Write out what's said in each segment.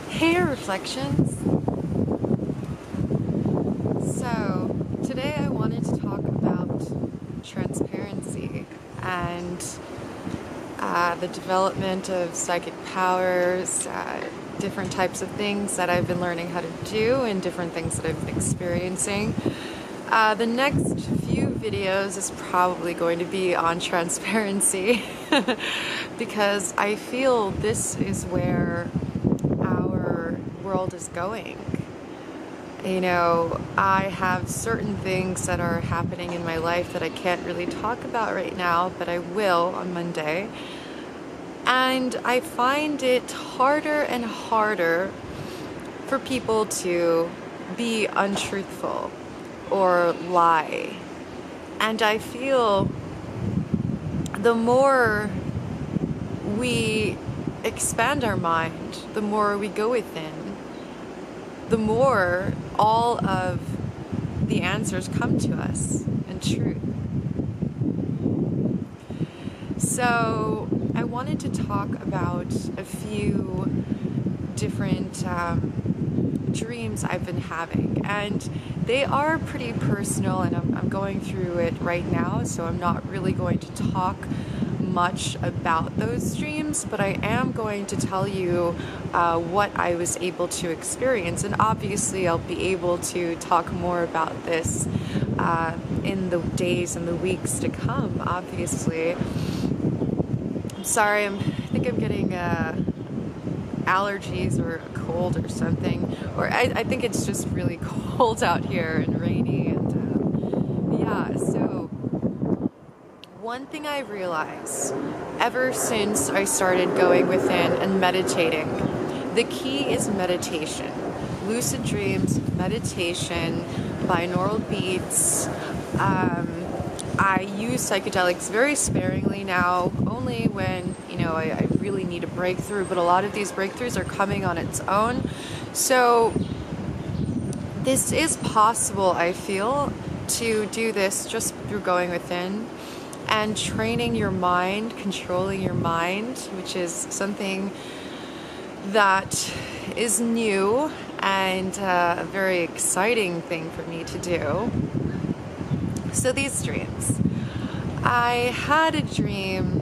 Hey Reflections! So, today I wanted to talk about transparency and the development of psychic powers, different types of things that I've been learning how to do and different things that I've been experiencing. The next few videos is probably going to be on transparency because I feel this is where our world is going. You know, I have certain things that are happening in my life that I can't really talk about right now, but I will on Monday. And I find it harder and harder for people to be untruthful or lie. And I feel the more we expand our mind, the more we go within, the more all of the answers come to us in truth. So I wanted to talk about a few different dreams I've been having, and they are pretty personal, and I'm going through it right now, so I'm not really going to talk much about those dreams, but I am going to tell you what I was able to experience, and obviously I'll be able to talk more about this in the days and the weeks to come, obviously. I'm sorry, I think I'm getting allergies or a cold or something, or I think it's just really cold out here and rainy, and yeah, so one thing I realized ever since I started going within and meditating, the key is meditation. Lucid dreams, meditation, binaural beats. I use psychedelics very sparingly now, only when, you know, I really need a breakthrough, but a lot of these breakthroughs are coming on its own. So this is possible, I feel, to do this just through going within and training your mind, controlling your mind, which is something that is new and a very exciting thing for me to do. So these dreams. I had a dream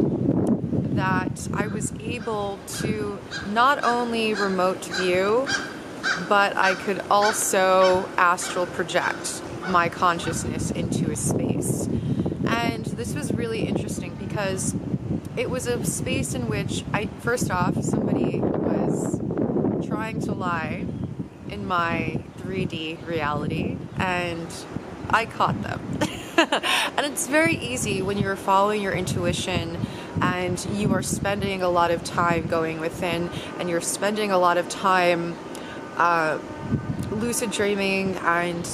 that I was able to not only remote view, but I could also astral project my consciousness into a space. And this was really interesting because it was a space in which first off, somebody was trying to lie in my 3D reality, and I caught them. And it's very easy when you're following your intuition and you are spending a lot of time going within, and you're spending a lot of time lucid dreaming and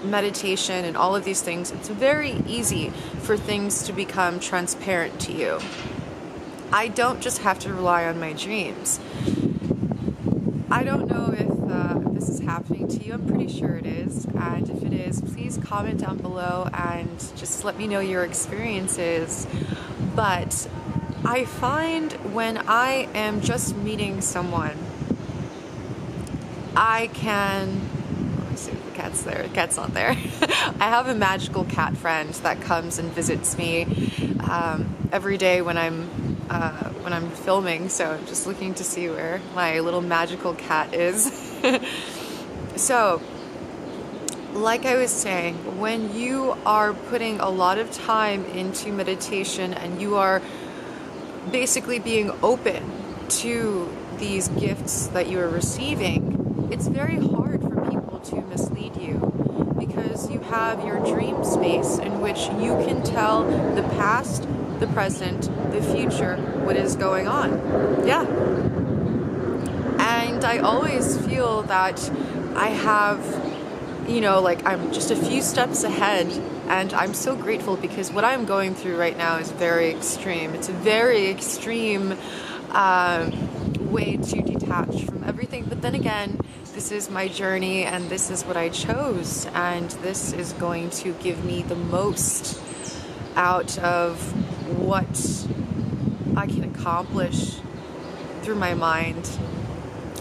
meditation and all of these things. It's very easy for things to become transparent to you. I don't just have to rely on my dreams. I don't know if this is happening to you. I'm pretty sure it is, and if it is, please comment down below and just let me know your experiences. But I find when I am just meeting someone, I can, let me see if the cat's there. The cat's not there. I have a magical cat friend that comes and visits me every day when I'm filming, so I'm just looking to see where my little magical cat is. So, like I was saying, when you are putting a lot of time into meditation and you are basically being open to these gifts that you are receiving, it's very hard for people to mislead you, because you have your dream space in which you can tell the past, the present, the future, what is going on. Yeah. And I always feel that I have, you know, like I'm just a few steps ahead, and I'm so grateful because what I'm going through right now is very extreme. It's a very extreme way to detach from everything, but then again, this is my journey and this is what I chose, and this is going to give me the most out of what I can accomplish through my mind,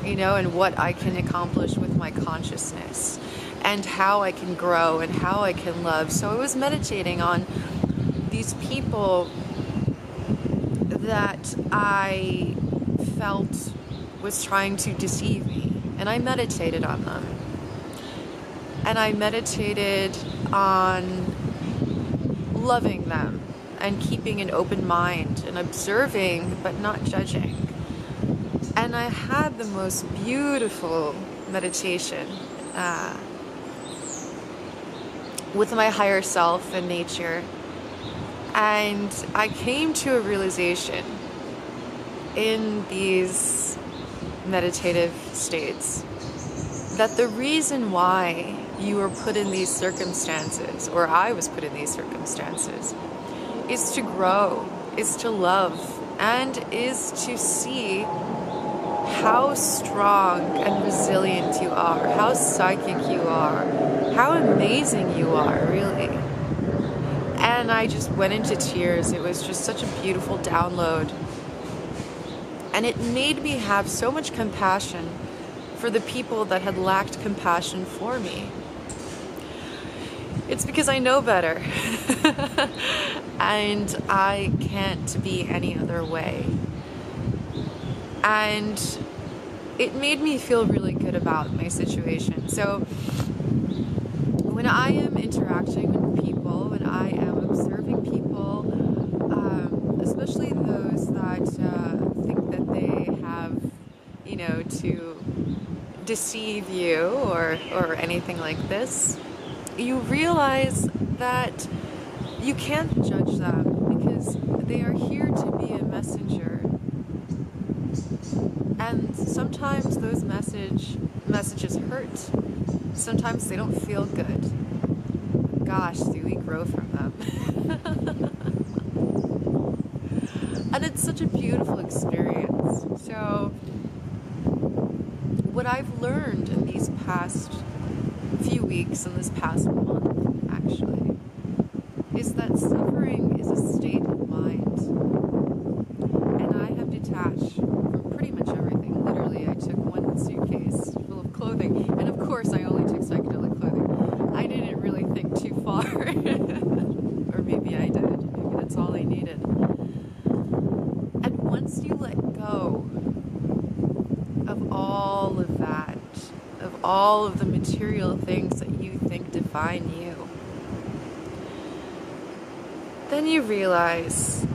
you know, and what I can accomplish with my consciousness, and how I can grow and how I can love. So I was meditating on these people that I felt was trying to deceive me, and I meditated on them. And I meditated on loving them and keeping an open mind and observing but not judging. And I had the most beautiful meditation with my higher self and nature. And I came to a realization in these meditative states that the reason why you were put in these circumstances, or I was put in these circumstances, is to grow, is to love, and is to see how strong and resilient you are, how psychic you are, how amazing you are, really. And I just went into tears. It was just such a beautiful download. And it made me have so much compassion for the people that had lacked compassion for me. It's because I know better. And I can't be any other way. And it made me feel really good about my situation. So when I am interacting with people, when I am observing people, especially those that think that they have, you know, to deceive you or anything like this, you realize that you can't judge them because they are here to be a messenger. And sometimes those messages hurt. Sometimes they don't feel good. Gosh, do we grow from them? And it's such a beautiful experience. So what I've learned in these past few weeks, in this past month actually, is that suffering is a state of mind. And I have detached from pretty much everything. Literally, I took one suitcase full of clothing, and of course I only took psychedelic clothing. I didn't really think too far. Or maybe I did. Maybe that's all I needed. And once you let go of all of that, of all of the material things that you think define you, then you realize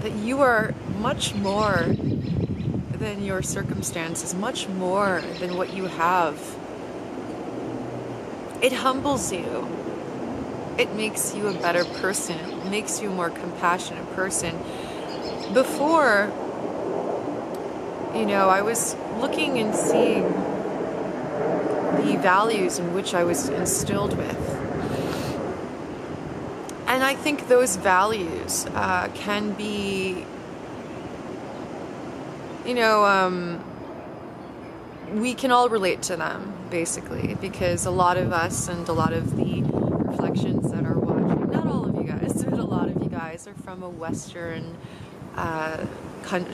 that you are much more than your circumstances, much more than what you have. It humbles you. It makes you a better person. It makes you a more compassionate person. Before, you know, I was looking and seeing the values in which I was instilled with. And I think those values can be, you know, we can all relate to them, basically, because a lot of us and a lot of the reflections that are watching, not all of you guys, but a lot of you guys are from a Western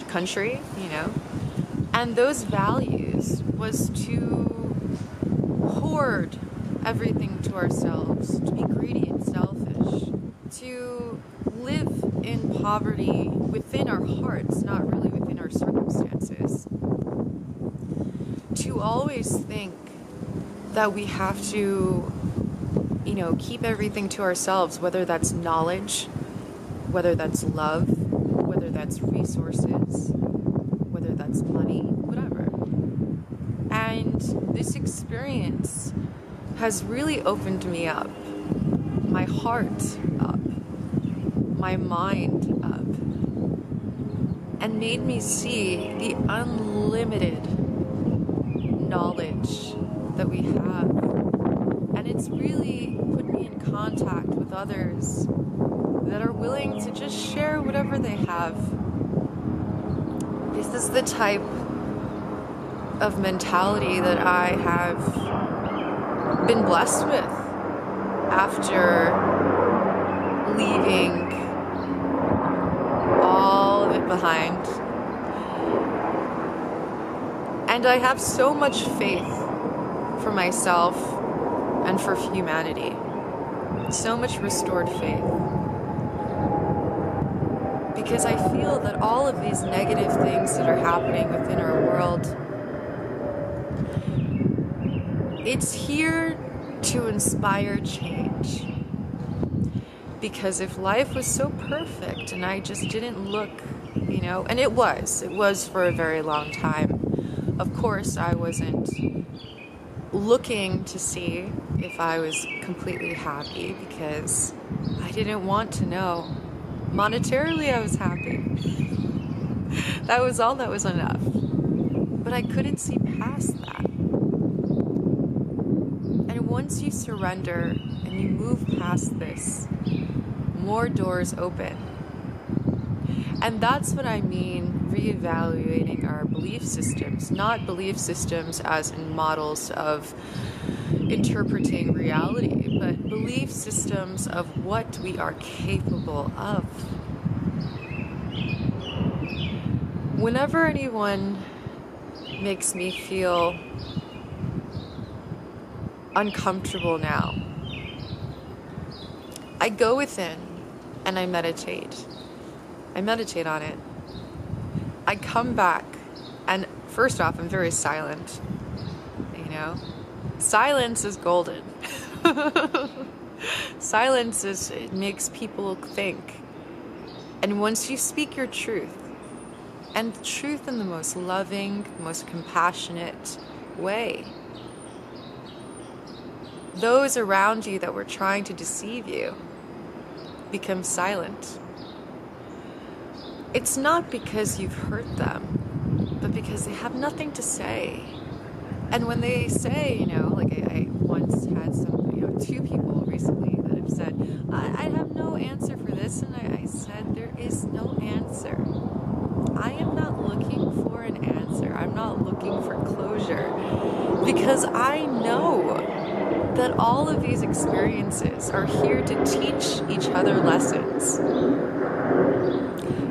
country, you know, and those values was to hoard everything to ourselves, to be greedy and selfish, to live in poverty within our hearts, not really within our circumstances, to always think that we have to, you know, keep everything to ourselves, whether that's knowledge, whether that's love, whether that's resources, whether that's money, whatever. And this experience has really opened me up, my heart up, my mind up, and made me see the unlimited knowledge that we have. And it's really put me in contact with others that are willing to just share whatever they have. This is the type of mentality that I have been blessed with after leaving all of it behind. And I have so much faith for myself and for humanity. So much restored faith. Because I feel that all of these negative things that are happening within our world, it's here to inspire change. Because if life was so perfect and I just didn't look, and it was for a very long time. Of course, I wasn't looking to see if I was completely happy because I didn't want to know. Monetarily, I was happy. That was all that was enough. But I couldn't see past that. And once you surrender and you move past this, more doors open. And that's what I mean, reevaluating our belief systems, not belief systems as in models of interpreting reality, but belief systems of what we are capable of. Whenever anyone makes me feel uncomfortable now, I go within and I meditate. I meditate on it. I come back, and first off, I'm very silent. Silence is golden. Silence it makes people think. And once you speak your truth, and truth in the most loving, most compassionate way, those around you that were trying to deceive you become silent. It's not because you've hurt them, but because they have nothing to say. And when they say, I once had two people recently that have said, I have no answer for this. And I said, there is no answer. I am not looking for an answer. I'm not looking for closure. Because I know that all of these experiences are here to teach each other lessons.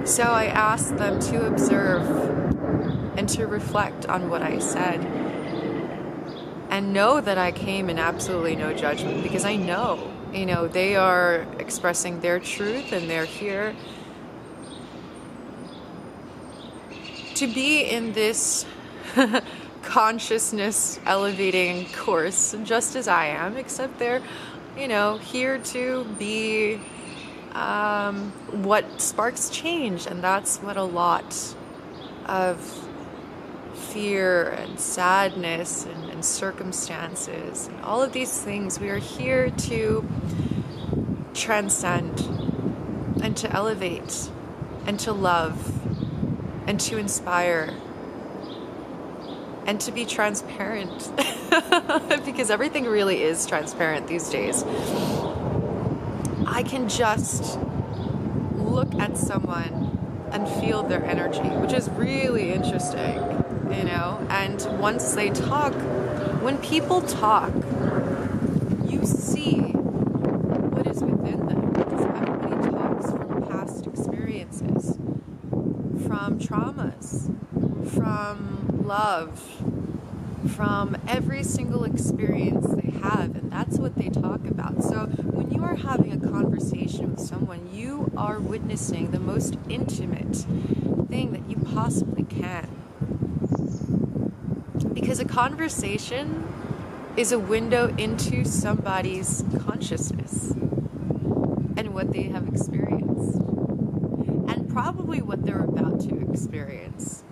So I asked them to observe and to reflect on what I said. And know that I came in absolutely no judgment, because I know, they are expressing their truth and they're here to be in this consciousness elevating course just as I am, except they're, here to be what sparks change. And that's what a lot of fear and sadness and circumstances and all of these things, we are here to transcend and to elevate and to love and to inspire and to be transparent. Because everything really is transparent these days. I can just look at someone and feel their energy, which is really interesting, and once they talk, when people talk, you see what is within them, because everybody talks from past experiences, from traumas, from love, from every single experience they have, and that's what they talk about. So when you are having a conversation with someone, you are witnessing the most intimate thing that you possibly can. Because a conversation is a window into somebody's consciousness and what they have experienced, and probably what they're about to experience,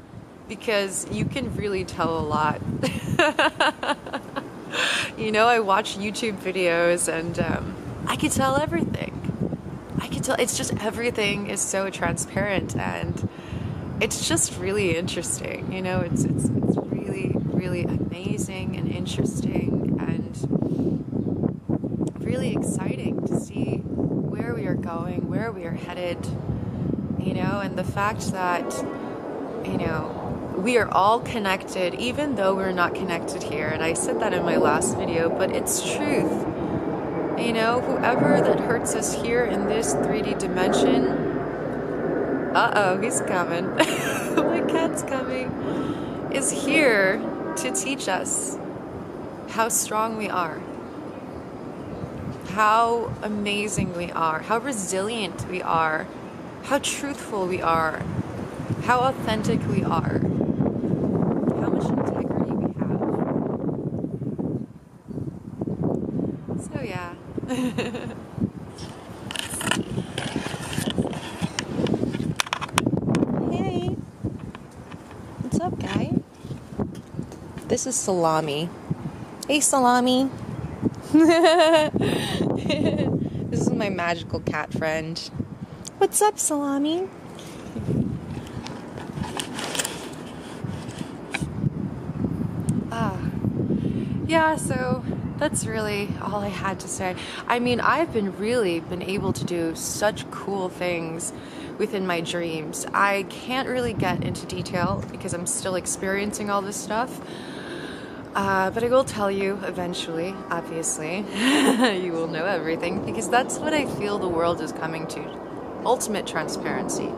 because you can really tell a lot. I watch YouTube videos and I could tell everything. I could tell, it's just everything is so transparent, and it's just really interesting. It's really, really amazing and interesting and really exciting to see where we are going, where we are headed, and the fact that, we are all connected, even though we're not connected here. And I said that in my last video, but it's truth. You know, whoever that hurts us here in this 3D dimension, uh-oh, he's coming. My cat's coming. Is here to teach us how strong we are, how amazing we are, how resilient we are, how truthful we are, how authentic we are, how much integrity we have. So yeah. Hey, what's up, guy? This is Salami. Hey, Salami. This is my magical cat friend. What's up, Salami? Yeah, so that's really all I had to say. I mean, I've really been able to do such cool things within my dreams. I can't really get into detail because I'm still experiencing all this stuff. But I will tell you eventually, obviously. You will know everything because that's what I feel the world is coming to. Ultimate transparency.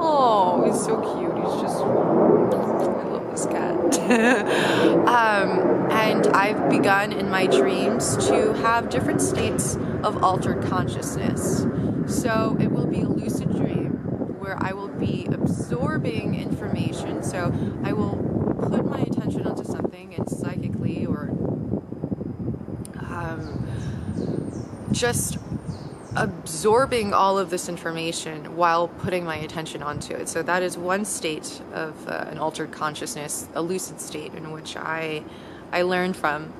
Oh, he's so cute. He's just... I love this cat. And I've begun in my dreams to have different states of altered consciousness. So it will be a lucid dream where I will be absorbing information. So I will put my attention onto something and psychically or just absorbing all of this information while putting my attention onto it. So that is one state of an altered consciousness, a lucid state in which I learned from.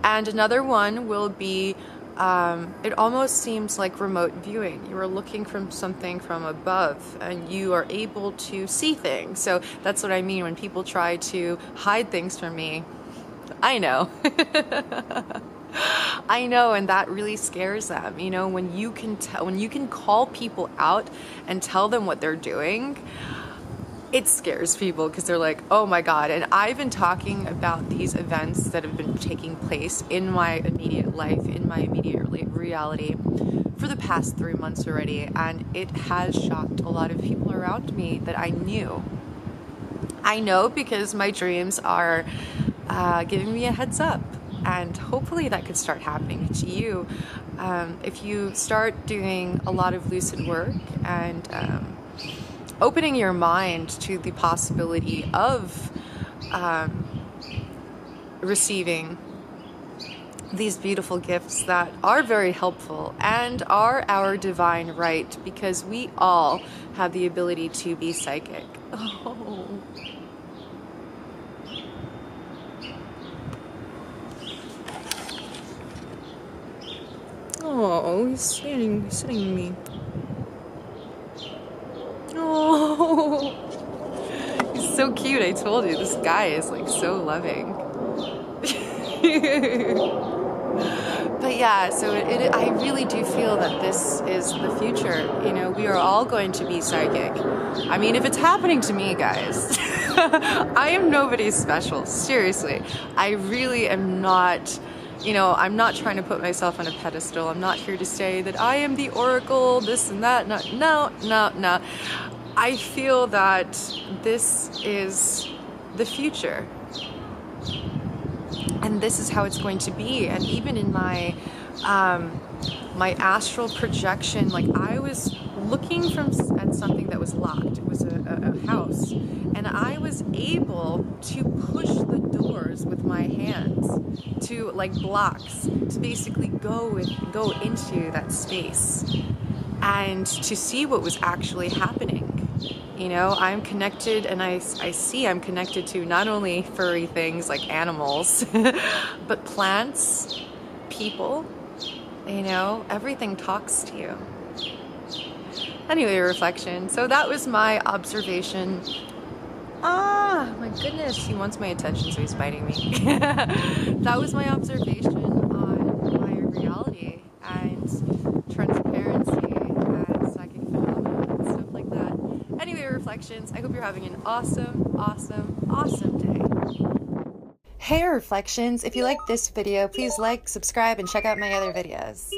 And another one will be, it almost seems like remote viewing. You are looking from something from above and you are able to see things. So that's what I mean when people try to hide things from me. I know. I know, and that really scares them. You know, when you can call people out and tell them what they're doing, it scares people because they're like, oh my God. And I've been talking about these events that have been taking place in my immediate life, in my immediate reality for the past 3 months already. And it has shocked a lot of people around me that I knew. I know because my dreams are giving me a heads up. And hopefully that could start happening to you if you start doing a lot of lucid work and opening your mind to the possibility of receiving these beautiful gifts that are very helpful and are our divine right, because we all have the ability to be psychic. Oh. Oh, he's sitting with me. Oh, he's so cute. I told you, this guy is like so loving. But yeah, so I really do feel that this is the future. You know, we are all going to be psychic. I mean, if it's happening to me, guys, I am nobody special. Seriously, I really am not. You know, I'm not trying to put myself on a pedestal. I'm not here to say that I am the oracle, this and that. No. I feel that this is the future. And this is how it's going to be. And even in my my astral projection, like I was looking at something that was locked. It was a house. And I was able to push the doors with my hands to like blocks to basically go into that space and to see what was actually happening. You know, I'm connected, and I see I'm connected to not only furry things like animals, but plants, people, you know, everything talks to you. Anyway, reflection. So that was my observation. Ah, my goodness, he wants my attention, so he's biting me. That was my observation on my reality and transparency and psychic phenomena and stuff like that. Anyway, reflections. I hope you're having an awesome, awesome, awesome day. Hey Reflections, if you like this video, please like, subscribe, and check out my other videos.